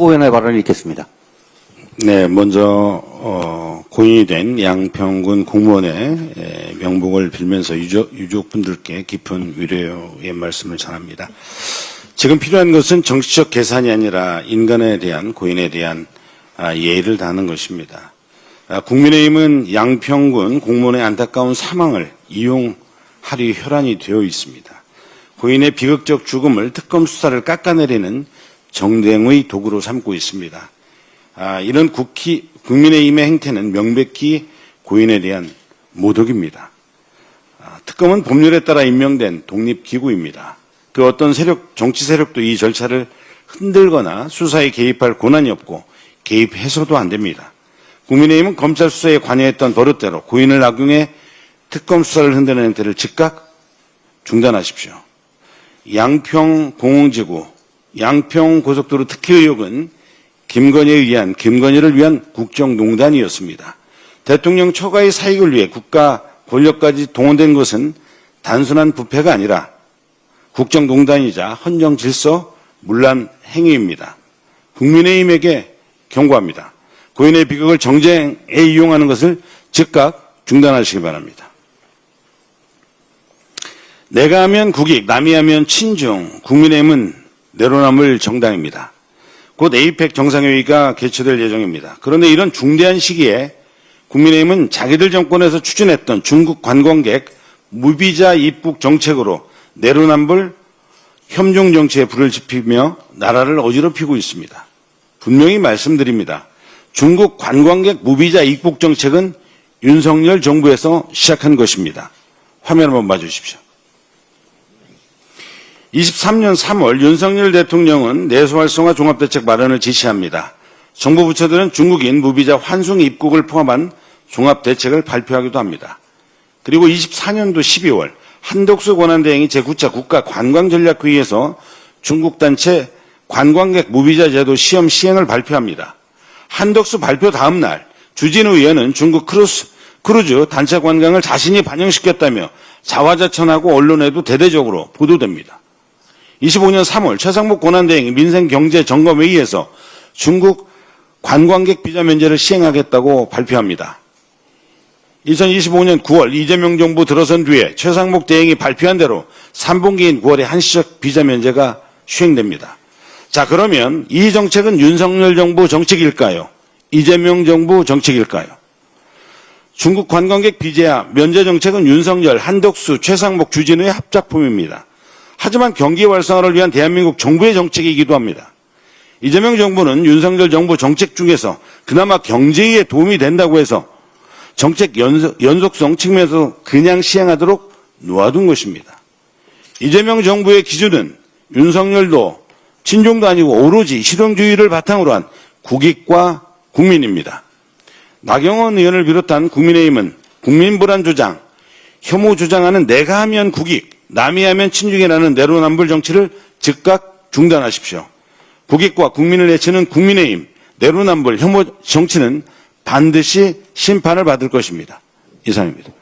의원의 발언을 읽겠습니다. 네, 먼저 고인이 된 양평군 공무원의 명복을 빌면서 유족분들께 깊은 위로의 말씀을 전합니다. 지금 필요한 것은 정치적 계산이 아니라 인간에 대한, 고인에 대한 예의를 다하는 것입니다. 국민의힘은 양평군 공무원의 안타까운 사망을 이용하려 혈안이 되어 있습니다. 고인의 비극적 죽음을 특검 수사를 깎아내리는 정쟁의 도구로 삼고 있습니다. 이런 국민의힘의 행태는 명백히 고인에 대한 모독입니다. 특검은 법률에 따라 임명된 독립기구입니다. 그 어떤 정치 세력도 이 절차를 흔들거나 수사에 개입할 권한이 없고 개입해서도 안 됩니다. 국민의힘은 검찰 수사에 관여했던 버릇대로 고인을 악용해 특검 수사를 흔드는 행태를 즉각 중단하십시오. 양평 공흥지구, 양평 고속도로 특혜 의혹은 김건희를 위한 국정농단이었습니다. 대통령 처가의 사익을 위해 국가 권력까지 동원된 것은 단순한 부패가 아니라 국정농단이자 헌정질서 문란 행위입니다. 국민의힘에게 경고합니다. 고인의 비극을 정쟁에 이용하는 것을 즉각 중단하시기 바랍니다. 내가 하면 국익, 남이 하면 친중, 국민의힘은 내로남을 정당입니다. 곧 에이펙 정상회의가 개최될 예정입니다. 그런데 이런 중대한 시기에 국민의힘은 자기들 정권에서 추진했던 중국 관광객 무비자 입국 정책으로 내로남불 협중 정치에 불을 지피며 나라를 어지럽히고 있습니다. 분명히 말씀드립니다. 중국 관광객 무비자 입국 정책은 윤석열 정부에서 시작한 것입니다. 화면 한번 봐주십시오. 23년 3월 윤석열 대통령은 내수활성화 종합대책 마련을 지시합니다. 정부 부처들은 중국인 무비자 환승 입국을 포함한 종합대책을 발표하기도 합니다. 그리고 24년도 12월 한덕수 권한대행이 제9차 국가관광전략회의에서 중국 단체 관광객 무비자 제도 시험 시행을 발표합니다. 한덕수 발표 다음 날 주진우 의원은 중국 크루즈 단체 관광을 자신이 반영시켰다며 자화자찬하고 언론에도 대대적으로 보도됩니다. 25년 3월 최상목 권한대행이 민생경제점검회의에서 중국 관광객 비자 면제를 시행하겠다고 발표합니다. 2025년 9월 이재명 정부 들어선 뒤에 최상목 대행이 발표한 대로 3분기인 9월에 한시적 비자 면제가 시행됩니다. 자, 그러면 이 정책은 윤석열 정부 정책일까요? 이재명 정부 정책일까요? 중국 관광객 비자 면제 정책은 윤석열, 한덕수, 최상목, 주진우의 합작품입니다. 하지만 경기 활성화를 위한 대한민국 정부의 정책이기도 합니다. 이재명 정부는 윤석열 정부 정책 중에서 그나마 경제에 도움이 된다고 해서 정책 연속성 측면에서 그냥 시행하도록 놓아둔 것입니다. 이재명 정부의 기준은 윤석열도 친중도 아니고 오로지 실용주의를 바탕으로 한 국익과 국민입니다. 나경원 의원을 비롯한 국민의힘은 국민불안 주장, 혐오 주장하는 내가 하면 국익, 남이 하면 친중이라는 내로남불 정치를 즉각 중단하십시오. 국익과 국민을 해치는 국민의힘, 내로남불 혐오 정치는 반드시 심판을 받을 것입니다. 이상입니다.